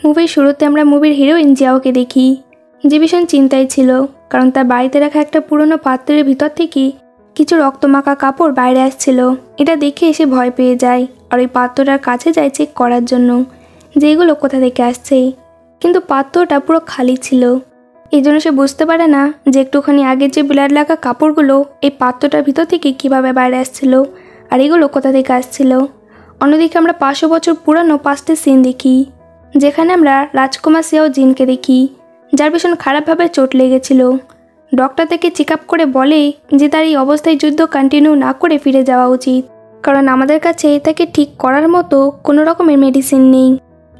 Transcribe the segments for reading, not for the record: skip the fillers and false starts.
মুভির শুরুতে আমরা মুভির হিরোইন জিয়াওকে দেখি, যে ভীষণ চিন্তায় ছিল, কারণ তার বাড়িতে রাখা একটা পুরনো পাত্রের ভিতর থেকে কিছু রক্তমাখা কাপড় বাইরে আসছিল। এটা দেখে এসে ভয় পেয়ে যায় আর ওই পাত্রটার কাছে যায় চেক করার জন্য যে এগুলো কোথা থেকে আসছে, কিন্তু পাত্রটা পুরো খালি ছিল। এই জন্য সে বুঝতে পারে না যে একটুখানি আগে যে ব্লাড লাগা কাপড়গুলো এই পাত্রটার ভিতর থেকে কীভাবে বাইরে আসছিল আর এগুলো কোথা থেকে আসছিল। অন্যদিকে আমরা 500 বছর পুরানো 5টি সিন দেখি, যেখানে আমরা রাজকুমার সিয়াও জিনকে দেখি, যার ভীষণ খারাপভাবে চোট লেগেছিল। ডক্টর তাকে চেক আপ করে বলে যে তার এই অবস্থায় যুদ্ধ কন্টিনিউ না করে ফিরে যাওয়া উচিত, কারণ আমাদের কাছে তাকে ঠিক করার মতো কোনো রকমের মেডিসিন নেই।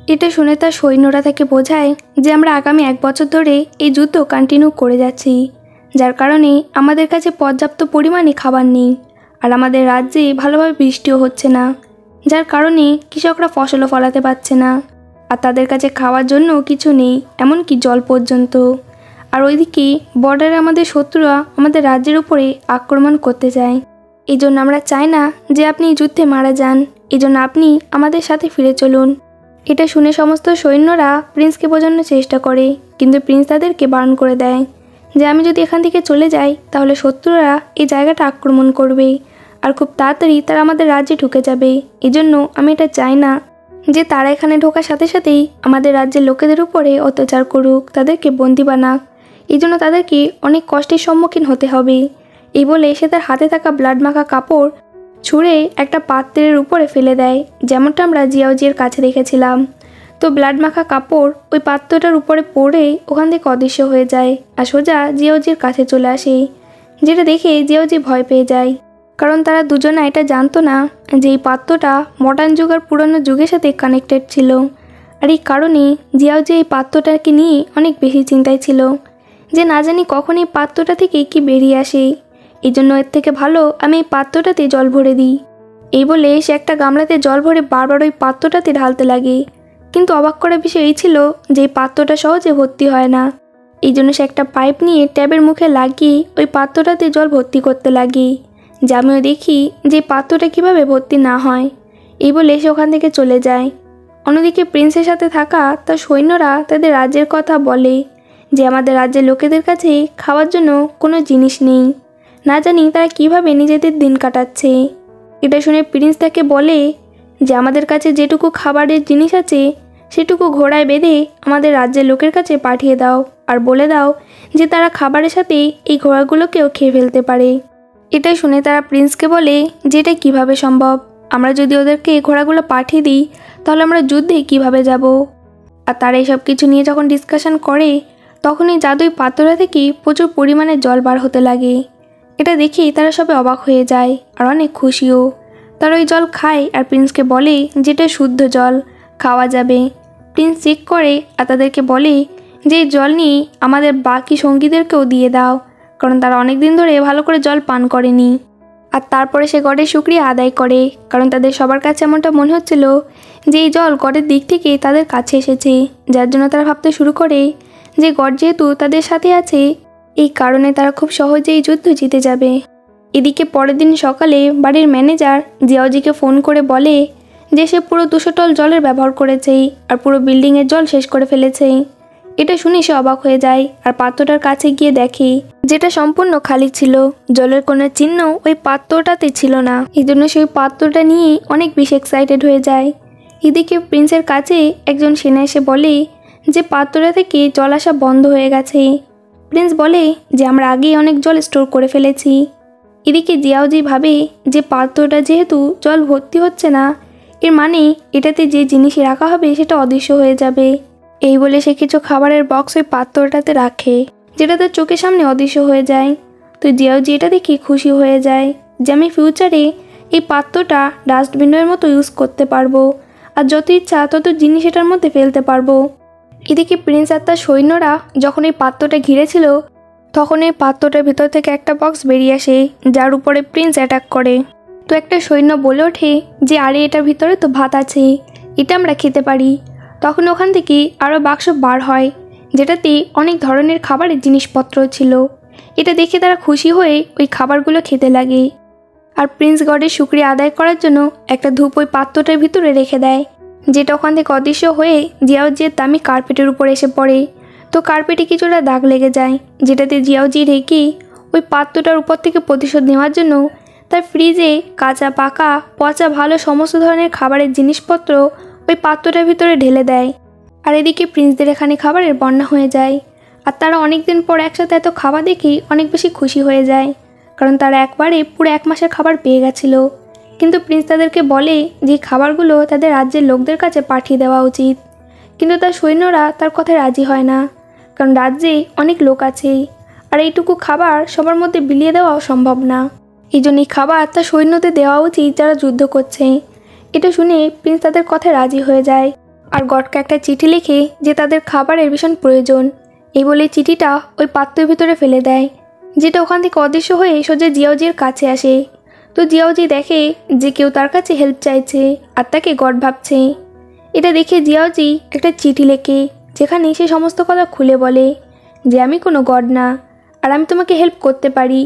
এটা শুনে তার সৈন্যরা তাকে বোঝায় যে আমরা আগামী 1 বছর ধরে এই যুদ্ধ কন্টিনিউ করে যাচ্ছি, যার কারণে আমাদের কাছে পর্যাপ্ত পরিমাণে খাবার নেই আর আমাদের রাজ্যে ভালোভাবে বৃষ্টিও হচ্ছে না, যার কারণে কৃষকরা ফসলও ফলাতে পারছে না আর তাদের কাছে খাওয়ার জন্য কিছু নেই, এমনকি জল পর্যন্ত। আর ওইদিকে বর্ডারে আমাদের শত্রুরা আমাদের রাজ্যের উপরে আক্রমণ করতে চায়। এই জন্য আমরা চাই না যে আপনি যুদ্ধে মারা যান, এই জন্য আপনি আমাদের সাথে ফিরে চলুন। এটা শুনে সমস্ত সৈন্যরা প্রিন্সকে বোঝানোর চেষ্টা করে, কিন্তু প্রিন্স তাদেরকে বারণ করে দেয় যে আমি যদি এখান থেকে চলে যাই তাহলে শত্রুরা এই জায়গাটা আক্রমণ করবে আর খুব তাড়াতাড়ি তারা আমাদের রাজ্যে ঢুকে যাবে। এজন্য আমি এটা চাই না যে তারা এখানে ঢোকার সাথে সাথেই আমাদের রাজ্যের লোকেদের উপরে অত্যাচার করুক, তাদেরকে বন্দি বানাক। এই জন্য তাদেরকে অনেক কষ্টের সম্মুখীন হতে হবে। এই বলে সে তার হাতে থাকা ব্লাড মাখা কাপড় ছুঁড়ে একটা পাত্রের উপরে ফেলে দেয়, যেমনটা আমরা জিয়াওজির কাছে দেখেছিলাম। তো ব্লাড মাখা কাপড় ওই পাত্রটার উপরে পড়ে ওখান থেকে অদৃশ্য হয়ে যায় আর সোজা জিয়াওজির কাছে চলে আসে, যেটা দেখে জিয়াওজি ভয় পেয়ে যায়, কারণ তারা দুজনা এটা জানতো না যে এই পাত্রটা মডার্ন যুগ আর পুরনো যুগের সাথে কানেক্টেড ছিল। আর এই কারণে জিয়াওজি এই পাত্রটাকে নিয়ে অনেক বেশি চিন্তায় ছিল যে না জানি কখন এই পাত্রটা থেকে কি বেরিয়ে আসে, এই জন্য এর থেকে ভালো আমি এই পাত্রটাতে জল ভরে দিই। এই বলে সে একটা গামলাতে জল ভরে বারবার ওই পাত্রটাতে ঢালতে লাগে, কিন্তু অবাক করার বিষয় এই ছিল যে এই পাত্রটা সহজে ভর্তি হয় না। এই জন্য সে একটা পাইপ নিয়ে ট্যাবের মুখে লাগিয়ে ওই পাত্রটাতে জল ভর্তি করতে লাগে, যে আমিও দেখি যে পাত্রটা কিভাবে ভর্তি না হয়। এই বলে সে ওখান থেকে চলে যায়। অন্যদিকে প্রিন্সের সাথে থাকা তার সৈন্যরা তাদের রাজ্যের কথা বলে যে আমাদের রাজ্যের লোকেদের কাছে খাওয়ার জন্য কোনো জিনিস নেই, না জানি তারা কিভাবে নিজেদের দিন কাটাচ্ছে। এটা শুনে প্রিন্স তাকে বলে যে আমাদের কাছে যেটুকু খাবারের জিনিস আছে সেটুকু ঘোড়ায় বেঁধে আমাদের রাজ্যের লোকের কাছে পাঠিয়ে দাও আর বলে দাও যে তারা খাবারের সাথে এই ঘোড়াগুলোকেও খেয়ে ফেলতে পারে। এটা শুনে তারা প্রিন্সকে বলে যে এটা কীভাবে সম্ভব, আমরা যদি ওদেরকে এই ঘোড়াগুলো পাঠিয়ে দিই তাহলে আমরা যুদ্ধে কিভাবে যাব। আর তারা এইসব কিছু নিয়ে যখন ডিসকাশন করে তখন এই জাদুই পাত্রটা থেকে প্রচুর পরিমাণে জল বার হতে লাগে। এটা দেখেই তারা সবাই অবাক হয়ে যায় আর অনেক খুশিও। তারা ওই জল খায় আর প্রিন্সকে বলে যেটা শুদ্ধ জল, খাওয়া যাবে। প্রিন্স চেক করে আর তাদেরকে বলে যে এই জল নিয়ে আমাদের বাকি সঙ্গীদেরকেও দিয়ে দাও, কারণ তারা অনেক দিন ধরে ভালো করে জল পান করেনি। আর তারপরে সে গডের শুকরিয়া আদায় করে, কারণ তাদের সবার কাছে এমনটা মনে হচ্ছিল যে এই জল গডের দিক থেকে তাদের কাছে এসেছে, যার জন্য তারা ভাবতে শুরু করে যে গড যেহেতু তাদের সাথে আছে এই কারণে তারা খুব সহজেই যুদ্ধ জিতে যাবে। এদিকে পরের দিন সকালে বাড়ির ম্যানেজার জিয়াওজিকে ফোন করে বলে যে সে পুরো 200 টন জলের ব্যবহার করেছে আর পুরো বিল্ডিংয়ের জল শেষ করে ফেলেছে। এটা শুনে সে অবাক হয়ে যায় আর পাত্রটার কাছে গিয়ে দেখে যেটা সম্পূর্ণ খালি ছিল, জলের কোনো চিহ্ন ওই পাত্রটাতে ছিল না। এই জন্য সেই পাত্রটা নিয়ে অনেক বেশি এক্সাইটেড হয়ে যায়। এদিকে প্রিন্সের কাছে একজন সেনা এসে বলে যে পাত্রটা থেকে জল আসা বন্ধ হয়ে গেছে। প্রিন্স বলে যে আমরা আগেই অনেক জল স্টোর করে ফেলেছি। এদিকে জিয়াওজি ভাবে যে পাত্রটা যেহেতু জল ভর্তি হচ্ছে না, এর মানে এটাতে যে জিনিসই রাখা হবে সেটা অদৃশ্য হয়ে যাবে। এই বলে সে কিছু খাবারের বক্স ওই পাত্রটাতে রাখে, যেটা তার চোখের সামনে অদৃশ্য হয়ে যায়। তো জিয়াওজি এটা দেখে খুশি হয়ে যায় যে আমি ফিউচারে এই পাত্রটা ডাস্টবিনের মতো ইউজ করতে পারবো আর যত ইচ্ছা তত জিনিস এটার মধ্যে ফেলতে পারবো। এদিকে প্রিন্স আর তার সৈন্যরা যখন এই পাত্রটা ঘিরেছিল তখন এই পাত্রটার ভিতর থেকে একটা বক্স বেরিয়ে আসে, যার উপরে প্রিন্স অ্যাটাক করে। তো একটা সৈন্য বলে ওঠে যে আরে এটার ভিতরে তো ভাত আছে, এটা আমরা খেতে পারি। তখন ওখান থেকে আরও বাক্স বার হয়, যেটাতে অনেক ধরনের খাবারের জিনিসপত্র ছিল। এটা দেখে তারা খুশি হয়ে ওই খাবারগুলো খেতে লাগে। আর প্রিন্স গডের শুকরিয়া আদায় করার জন্য একটা ধূপ ওই পাত্রটার ভিতরে রেখে দেয়, যেটা ওখান থেকে অদৃশ্য হয়ে জিয়াওজির দামি কার্পেটের উপর এসে পড়ে। তো কার্পেটে কিছুটা দাগ লেগে যায়, যেটাতে জিয়াওজি রেগে ওই পাত্রটার উপর থেকে প্রতিশোধ নেওয়ার জন্য তার ফ্রিজে কাঁচা পাকা পচা ভালো সমস্ত ধরনের খাবারের জিনিসপত্র ওই পাত্রটার ভিতরে ঢেলে দেয়। আর এদিকে প্রিন্সদের এখানে খাবারের বন্যা হয়ে যায়। আর তারা অনেক দিন পর একসাথে এত খাবার দেখে অনেক বেশি খুশি হয়ে যায়, কারণ তারা একবারে পুরো 1 মাসের খাবার পেয়ে গেছিলো। কিন্তু প্রিন্স তাদেরকে বলে যে খাবারগুলো তাদের রাজ্যের লোকদের কাছে পাঠিয়ে দেওয়া উচিত। কিন্তু তার সৈন্যরা তার কথায় রাজি হয় না, কারণ রাজ্যে অনেক লোক আছে আর এইটুকু খাবার সবার মধ্যে বিলিয়ে দেওয়াও সম্ভব না। এই জন্যই খাবার তার সৈন্যদের দেওয়া উচিত যারা যুদ্ধ করছে। এটা শুনে প্রিন্স তাদের কথায় রাজি হয়ে যায় আর গডকে একটা চিঠি লিখে যে তাদের খাবারের ভীষণ প্রয়োজন, এই বলে চিঠিটা ওই পাত্রের ভিতরে ফেলে দেয়, যেটা ওখান থেকে অদৃশ্য হয়ে সোজা জিয়াওজির কাছে আসে। তো জিয়াওজি দেখে যে কেউ তার কাছে হেল্প চাইছে আর তাকে গড ভাবছে। এটা দেখে জিয়াওজি একটা চিঠি লেখে, যেখানে সে সমস্ত কথা খুলে বলে যে আমি কোনো গড না আর আমি তোমাকে হেল্প করতে পারি।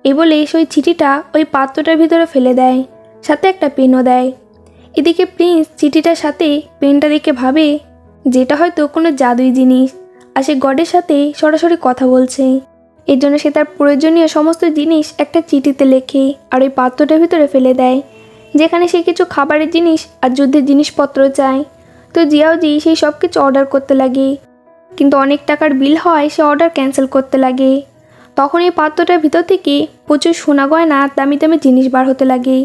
এই বলে সে ওই চিঠিটা ওই পাত্রটার ভিতরে ফেলে দেয়, সাথে একটা পেনও দেয়। এদিকে প্রিন্স চিঠিটার সাথে পেনটা দেখে ভাবে যেটা হয়তো কোনো জাদুই জিনিস আর সে গডের সাথে সরাসরি কথা বলছে। এর জন্য সে তার প্রয়োজনীয় সমস্ত জিনিস একটা চিঠিতে লেখে আর ওই পাত্রটার ভিতরে ফেলে দেয়, যেখানে সে কিছু খাবারের জিনিস আর যুদ্ধের জিনিসপত্র চায়। তো জিয়াওজি সেই সব কিছু অর্ডার করতে লাগে, কিন্তু অনেক টাকার বিল হয় সে অর্ডার ক্যান্সেল করতে লাগে। তখন এই পাত্রটার ভিতর থেকে প্রচুর সোনা গয়না দামি দামি জিনিস বার হতে লাগে।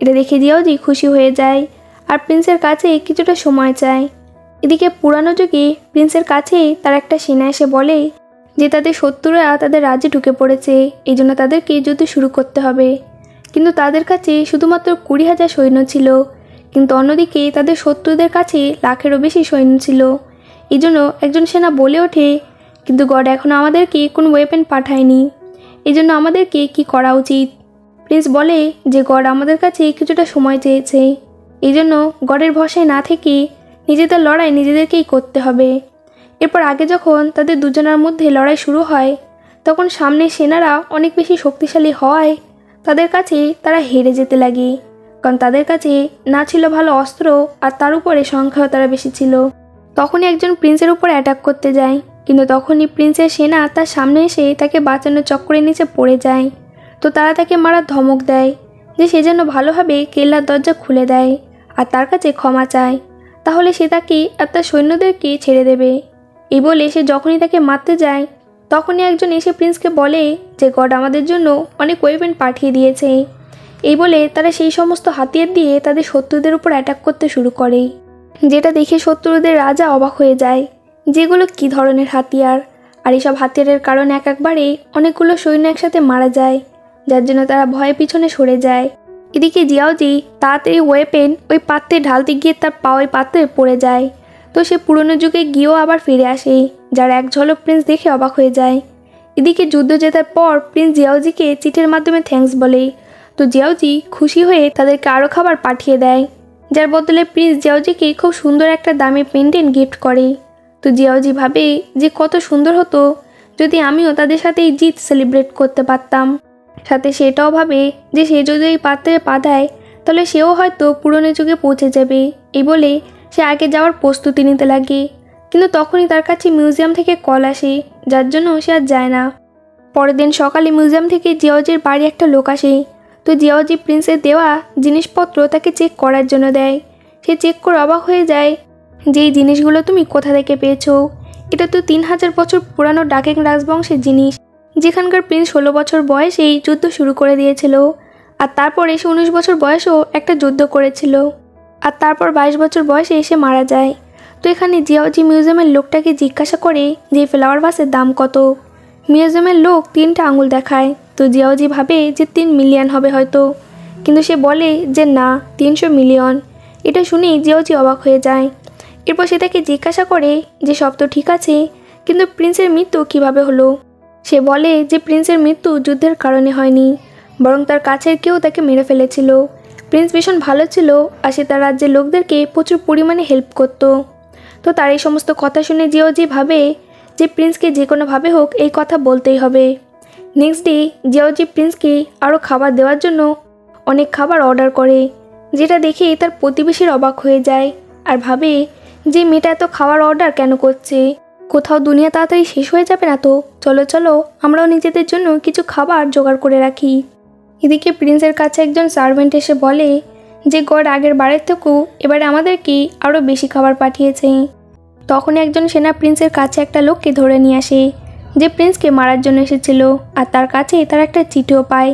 এটা দেখে জিয়াওজি খুশি হয়ে যায় আর প্রিন্সের কাছে কিছুটা সময় চায়। এদিকে পুরানো যুগে প্রিন্সের কাছে তার একটা সেনা এসে বলে যে তাদের শত্রুরা তাদের রাজ্যে ঢুকে পড়েছে, এই জন্য তাদেরকে যুদ্ধ শুরু করতে হবে। কিন্তু তাদের কাছে শুধুমাত্র 20,000 সৈন্য ছিল, কিন্তু অন্যদিকে তাদের শত্রুদের কাছে লাখেরও বেশি সৈন্য ছিল। এই জন্য একজন সেনা বলে ওঠে, কিন্তু গড এখনও আমাদেরকে কোনো ওয়েপেন পাঠায়নি, এই জন্য আমাদেরকে কী করা উচিত? প্রিন্স বলে যে গড আমাদের কাছে কিছুটা সময় চেয়েছে, এই জন্য গডের ভরসায় না থেকে নিজেদের লড়াই নিজেদেরকেই করতে হবে। এরপর আগে যখন তাদের দুজনের মধ্যে লড়াই শুরু হয়, তখন সামনের সেনারা অনেক বেশি শক্তিশালী হওয়ায় তাদের কাছে তারা হেরে যেতে লাগে, কারণ তাদের কাছে না ছিল ভালো অস্ত্র আর তার উপরে সংখ্যাও তারা বেশি ছিল। তখনই একজন প্রিন্সের উপর অ্যাটাক করতে যায়, কিন্তু তখনই প্রিন্সের সেনা তার সামনে এসে তাকে বাঁচানোর চক্করের নিচে পড়ে যায়। তো তারা তাকে মারার ধমক দেয় যে সে যেন ভালোভাবে কেল্লার দরজা খুলে দেয় আর তার কাছে ক্ষমা চায়, তাহলে সে তাকে আর তার সৈন্যদেরকে ছেড়ে দেবে। এই বলে সে যখনই তাকে মারতে যায়, তখনই একজন এসে প্রিন্সকে বলে যে গড আমাদের জন্য অনেক ওয়েপেন পাঠিয়ে দিয়েছে। এই বলে তারা সেই সমস্ত হাতিয়ার দিয়ে তাদের শত্রুদের উপর অ্যাটাক করতে শুরু করে, যেটা দেখে শত্রুদের রাজা অবাক হয়ে যায় যেগুলো কী ধরনের হাতিয়ার। আর এইসব হাতিয়ারের কারণে একবারে অনেকগুলো সৈন্য একসাথে মারা যায়, যার জন্য তারা ভয়ে পিছনে সরে যায়। এদিকে জিয়াওজি তাড়াতাড়ি ওয়েপেন ওই পাত্রে ঢালতে গিয়ে তার পা ওই পাত্রে পড়ে যায়। তো সে পুরনো যুগে গিয়েও আবার ফিরে আসে, যার এক ঝলক প্রিন্স দেখে অবাক হয়ে যায়। এদিকে যুদ্ধ জেতার পর প্রিন্স জিয়াওজিকে চিঠির মাধ্যমে থ্যাঙ্কস বলে। তো জিয়াওজি খুশি হয়ে তাদেরকে আরও খাবার পাঠিয়ে দেয়, যার বদলে প্রিন্স জিয়াওজিকে খুব সুন্দর একটা দামি পেন্ডেন্ট গিফট করে। তো জিয়াওজি ভাবে যে কত সুন্দর হতো যদি আমিও তাদের সাথে এই জিত সেলিব্রেট করতে পারতাম। সাথে সেটাও ভাবে যে সে যদি এই পাত্রে পা দেয় তাহলে সেও হয়তো পুরনো যুগে পৌঁছে যাবে। এই বলে সে আগে যাওয়ার প্রস্তুতি নিতে লাগে, কিন্তু তখনই তার কাছে মিউজিয়াম থেকে কল আসে, যার জন্য সে আর যায় না। পরের দিন সকালে মিউজিয়াম থেকে জিয়াওজির বাড়ি একটা লোক আসে। তো জিয়াওজি প্রিন্সের দেওয়া জিনিসপত্র তাকে চেক করার জন্য দেয়। সে চেক করে অবাক হয়ে যায় যে এই জিনিসগুলো তুমি কোথা থেকে পেয়েছো? এটা তো 3000 বছর পুরানো ডাকেং রাজবংশের জিনিস, যেখানকার প্রিন্স 16 বছর বয়সেই যুদ্ধ শুরু করে দিয়েছিল, আর তারপর এসে 19 বছর বয়সেও একটা যুদ্ধ করেছিল, আর তারপর 22 বছর বয়সে এসে মারা যায়। তো এখানে জিয়াওজি মিউজিয়ামের লোকটাকে জিজ্ঞাসা করে যে ফ্লাওয়ার ভাসের দাম কত। মিউজিয়ামের লোক 3টা আঙুল দেখায়। তো জিয়াওজি ভাবে যে 3 মিলিয়ন হবে হয়তো, কিন্তু সে বলে যে না, 300 মিলিয়ন। এটা শুনেই জিয়াওজি অবাক হয়ে যায়। এরপর সে তাকে জিজ্ঞাসা করে যে সব তো ঠিক আছে, কিন্তু প্রিন্সের মৃত্যু কিভাবে হলো? সে বলে যে প্রিন্সের মৃত্যু যুদ্ধের কারণে হয়নি, বরং তার কাছের কেউ তাকে মেরে ফেলেছিল। প্রিন্স ভীষণ ভালো ছিল আর সে তার রাজ্যের লোকদেরকে প্রচুর পরিমাণে হেল্প করত। তো তার এই সমস্ত কথা শুনে জিয়াওজি ভাবে যে প্রিন্সকে যে কোনোভাবে হোক এই কথা বলতেই হবে। নেক্সট ডে জিয়াওজি প্রিন্সকে আরও খাবার দেওয়ার জন্য অনেক খাবার অর্ডার করে, যেটা দেখে তার প্রতিবেশীর অবাক হয়ে যায় আর ভাবে যে মেয়েটা এত খাওয়ার অর্ডার কেন করছে, কোথাও দুনিয়া তাড়াতাড়ি শেষ হয়ে যাবে না তো, চলো চলো আমরাও নিজেদের জন্য কিছু খাবার জোগাড় করে রাখি। এদিকে প্রিন্সের কাছে একজন সার্ভেন্ট এসে বলে যে গড আগের বারের থেকেও এবারে আমাদেরকে আরও বেশি খাবার পাঠিয়েছে। তখন একজন সেনা প্রিন্সের কাছে একটা লোককে ধরে নিয়ে আসে যে প্রিন্সকে মারার জন্য এসেছিল, আর তার কাছে তার একটা চিঠিও পায়,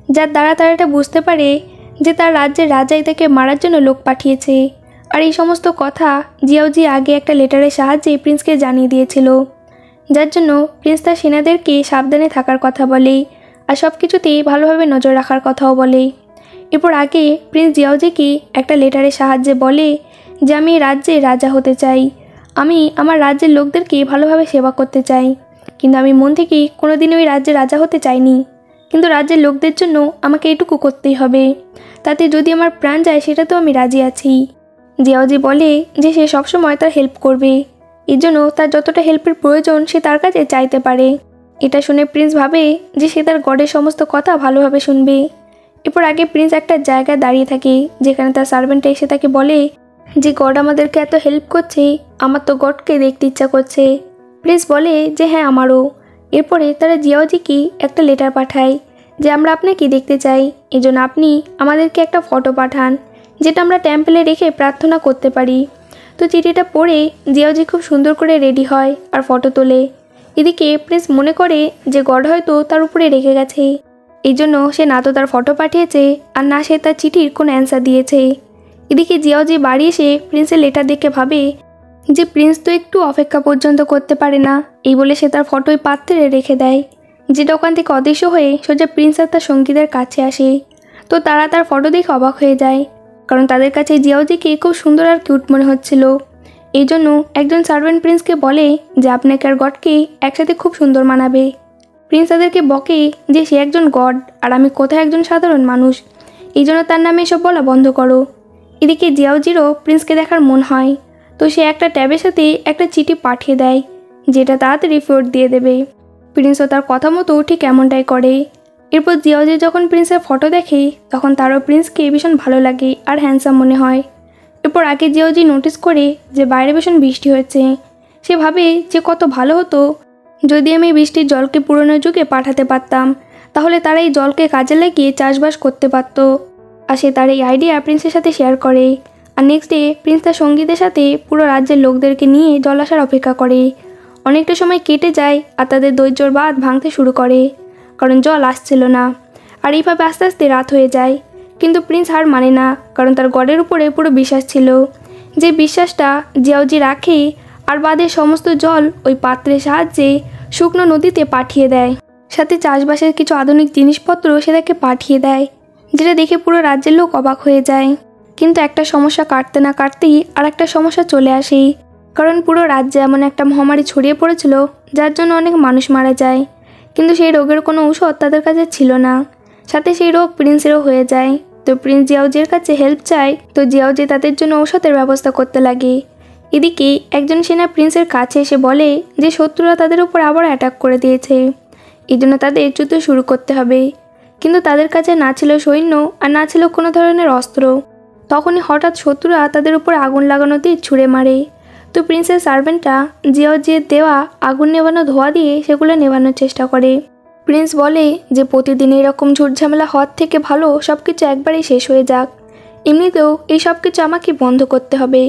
যার দ্বারা তারা এটা বুঝতে পারে যে তার রাজ্যের রাজাই তাকে মারার জন্য লোক পাঠিয়েছে। আর এই সমস্ত কথা জিয়াওজি আগে একটা লেটারের সাহায্যে প্রিন্সকে জানিয়ে দিয়েছিল, যার জন্য প্রিন্স তার সেনাদেরকে সাবধানে থাকার কথা বলে আর সব কিছুতেই ভালোভাবে নজর রাখার কথাও বলে। এরপর আগে প্রিন্স জিয়াওজিকে একটা লেটারের সাহায্যে বলে যে আমি রাজ্যে রাজা হতে চাই, আমি আমার রাজ্যের লোকদেরকে ভালোভাবে সেবা করতে চাই, কিন্তু আমি মন থেকেই কোনোদিন ওই রাজ্যে রাজা হতে চাইনি, কিন্তু রাজ্যের লোকদের জন্য আমাকে এটুকু করতেই হবে, তাতে যদি আমার প্রাণ যায় সেটা তো আমি রাজি আছি। জিয়াওজি বলে যে সে সবসময় তার হেল্প করবে, এর জন্য তার যতটা হেল্পের প্রয়োজন সে তার কাছে চাইতে পারে। এটা শুনে প্রিন্স ভাবে যে সে তার গডের সমস্ত কথা ভালোভাবে শুনবে। এরপর আগে প্রিন্স একটা জায়গায় দাঁড়িয়ে থাকে যেখানে তার সার্ভেন্টটা এসে তাকে বলে যে গড আমাদেরকে এত হেল্প করছে, আমার তো গডকে দেখতে ইচ্ছা করছে। প্রিন্স বলে যে হ্যাঁ আমারও। এরপরে তারা জিয়াওজিকে একটা লেটার পাঠায় যে আমরা আপনাকে দেখতে চাই, এজন্য আপনি আমাদেরকে একটা ফটো পাঠান যেটা আমরা টেম্পলে রেখে প্রার্থনা করতে পারি। তো চিঠিটা পড়ে জিয়াওজি খুব সুন্দর করে রেডি হয় আর ফটো তোলে। এদিকে প্রিন্স মনে করে যে গড হয়তো তার উপরে রেখে গেছে, এই জন্য সে না তো তার ফটো পাঠিয়েছে আর না সে তার চিঠির কোনো অ্যান্সার দিয়েছে। এদিকে জিয়াওজি বাড়ি এসে প্রিন্সের লেটার দেখে ভাবে যে প্রিন্স তো একটু অপেক্ষা পর্যন্ত করতে পারে না, এই বলে সে তার ফটোই পাত্রে রেখে দেয়, যেটা ওখান থেকে অদৃশ্য হয়ে সোজা প্রিন্স আর তার সঙ্গীদের কাছে আসে। তো তারা তার ফটো দেখে অবাক হয়ে যায়, কারণ তাদের কাছে জিয়াওজিকে খুব সুন্দর আর কিউট মনে হচ্ছিল। এই জন্য একজন সার্ভেন্ট প্রিন্সকে বলে যে আপনাকে আর গডকে একসাথে খুব সুন্দর মানাবে। প্রিন্স তাদেরকে বকে যে সে একজন গড আর আমি কোথায় একজন সাধারণ মানুষ, এই জন্য তার নামে এসব বলা বন্ধ করো। এদিকে জিয়াওজিরও প্রিন্সকে দেখার মন হয়, তো সে একটা ট্যাবের সাথে একটা চিঠি পাঠিয়ে দেয় যেটা তাড়াতাড়ি ফেরত দিয়ে দেবে। প্রিন্সও তার কথা মতো ঠিক এমনটাই করে। এরপর জিয়াওজি যখন প্রিন্সের ফটো দেখে তখন তারও প্রিন্সকে ভীষণ ভালো লাগে আর হ্যান্ডসাম মনে হয়। এরপর আগে জিয়াওজি নোটিস করে যে বাইরে ভীষণ বৃষ্টি হচ্ছে। সে ভাবে যে কত ভালো হতো যদি আমি বৃষ্টির জলকে পুরনো যুগে পাঠাতে পারতাম, তাহলে তারা এই জলকে কাজে লাগিয়ে চাষবাস করতে পারত। আর সে তার এই আইডিয়া প্রিন্সের সাথে শেয়ার করে। আর নেক্সট ডে প্রিন্স তার সঙ্গীদের সাথে পুরো রাজ্যের লোকদেরকে নিয়ে জল আসার অপেক্ষা করে। অনেকটা সময় কেটে যায় আর তাদের ধৈর্যর বাঁধ ভাঙতে শুরু করে, কারণ জল আসছিল না। আর এইভাবে আস্তে আস্তে রাত হয়ে যায়, কিন্তু প্রিন্স হার মানে না, কারণ তার গডের উপরে পুরো বিশ্বাস ছিল, যে বিশ্বাসটা জিয়াওজি রাখে আর বাঁধের সমস্ত জল ওই পাত্রের সাহায্যে শুকনো নদীতে পাঠিয়ে দেয়। সাথে চাষবাসের কিছু আধুনিক জিনিসপত্র সে তাকে পাঠিয়ে দেয়, যেটা দেখে পুরো রাজ্যের লোক অবাক হয়ে যায়। কিন্তু একটা সমস্যা কাটতে না কাটতেই আর একটা সমস্যা চলে আসে, কারণ পুরো রাজ্যে এমন একটা মহামারী ছড়িয়ে পড়েছিল যার জন্য অনেক মানুষ মারা যায়, কিন্তু সেই রোগের কোনো ঔষধ তাদের কাছে ছিল না। সাথে সেই রোগ প্রিন্সেরও হয়ে যায়। তো প্রিন্স জিয়াওজির কাছে হেল্প চায়, তো জিয়াওজি তাদের জন্য ঔষধের ব্যবস্থা করতে লাগে। এদিকে একজন সেনা প্রিন্সের কাছে এসে বলে যে শত্রুরা তাদের উপর আবার অ্যাটাক করে দিয়েছে, এই জন্য তাদের যুদ্ধ শুরু করতে হবে। কিন্তু তাদের কাছে না ছিল সৈন্য আর না ছিল কোনো ধরনের অস্ত্র। তখনই হঠাৎ শত্রুরা তাদের উপর আগুন লাগানো দিয়ে ছুঁড়ে মারে। তো প্রিন্সের সার্ভেন্টরা জিয়াওজির দেওয়া আগুন নেভানো ধোঁয়া দিয়ে সেগুলো নেভানোর চেষ্টা করে। প্রিন্স বলে যে প্রতিদিন এরকম ঝুটঝামেলা হওয়ার থেকে ভালো সব কিছু একবারেই শেষ হয়ে যাক, এমনিতেও এই সব কিছু আমাকে বন্ধ করতে হবে।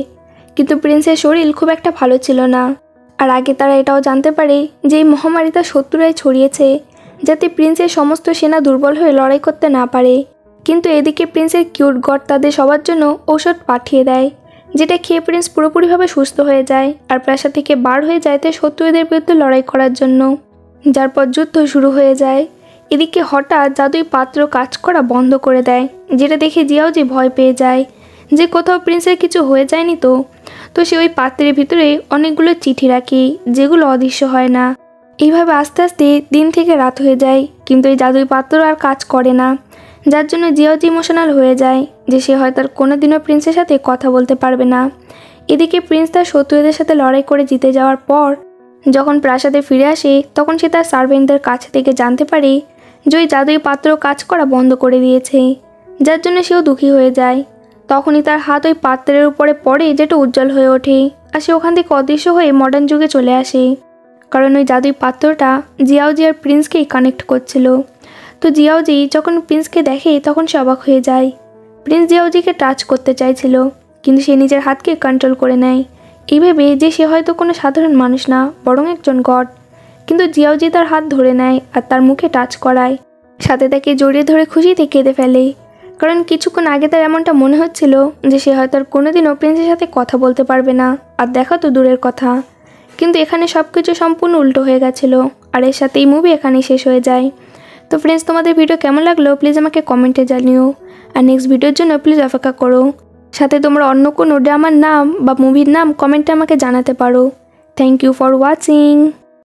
কিন্তু প্রিন্সের শরীর খুব একটা ভালো ছিল না। আর আগে তারা এটাও জানতে পারে যে এই মহামারী তার শত্রুরাই ছড়িয়েছে, যাতে প্রিন্সের সমস্ত সেনা দুর্বল হয়ে লড়াই করতে না পারে। কিন্তু এদিকে প্রিন্সের কিউট গড তাদের সবার জন্য ঔষধ পাঠিয়ে দেয়, যেটা খেয়ে প্রিন্স পুরোপুরিভাবে সুস্থ হয়ে যায় আর প্রাসাদ থেকে বার হয়ে যায় তাই শত্রুদের বিরুদ্ধে লড়াই করার জন্য, যার পর যুদ্ধ শুরু হয়ে যায়। এদিকে হঠাৎ জাদুই পাত্র কাজ করা বন্ধ করে দেয়, যেটা দেখে জিয়াওজি ভয় পেয়ে যায় যে কোথাও প্রিন্সের কিছু হয়ে যায়নি তো। তো সে ওই পাত্রের ভিতরে অনেকগুলো চিঠি রাখে যেগুলো অদৃশ্য হয় না। এইভাবে আস্তে আস্তে দিন থেকে রাত হয়ে যায়, কিন্তু এই জাদুই পাত্র আর কাজ করে না, যার জন্য জিয়াওজি ইমোশনাল হয়ে যায় যে সে হয়তো আর কোনোদিনও প্রিন্সের সাথে কথা বলতে পারবে না। এদিকে প্রিন্স তার শত্রুদের সাথে লড়াই করে জিতে যাওয়ার পর যখন প্রাসাদে ফিরে আসে তখন সে তার সার্ভেন্টদের কাছ থেকে জানতে পারে যে ওই জাদুই পাত্র কাজ করা বন্ধ করে দিয়েছে, যার জন্য সেও দুঃখী হয়ে যায়। তখনই তার হাত ওই পাত্রের উপরে পড়ে, যেটা উজ্জ্বল হয়ে ওঠে, আর সে ওখান থেকে অদৃশ্য হয়ে মডার্ন যুগে চলে আসে। কারণ ওই জাদুই পাত্রটা জিয়াওজি আর প্রিন্সকেই কানেক্ট করছিল। তো জিয়াওজি যখন প্রিন্সকে দেখে তখন সে অবাক হয়ে যায়। প্রিন্স জিয়াওজিকে টাচ করতে চাইছিল, কিন্তু সে নিজের হাতকে কন্ট্রোল করে নেয়, এই ভেবে যে সে হয়তো কোনো সাধারণ মানুষ না, বরং একজন গড। কিন্তু জিয়াওজি তার হাত ধরে নেয় আর তার মুখে টাচ করায়, সাথে তাকে জড়িয়ে ধরে খুশিতে কেঁদে ফেলে। কারণ কিছুক্ষণ আগে তার এমনটা মনে হচ্ছিল যে সে হয়তো আর কোনোদিনও প্রিন্সের সাথে কথা বলতে পারবে না, আর দেখা তো দূরের কথা। কিন্তু এখানে সব কিছু সম্পূর্ণ উল্টো হয়ে গেছিলো, আর এর সাথে এই মুভি এখানেই শেষ হয়ে যায়। তো ফ্রেন্ডস, তোমাদের ভিডিও কেমন লাগলো প্লিজ আমাকে কমেন্টে জানিও, আর নেক্সট ভিডিওর জন্য প্লিজ অপেক্ষা করো। সাথে তোমরা অন্য কোনো ড্রামার নাম বা মুভির নাম কমেন্টে আমাকে জানাতে পারো। Thank you for watching.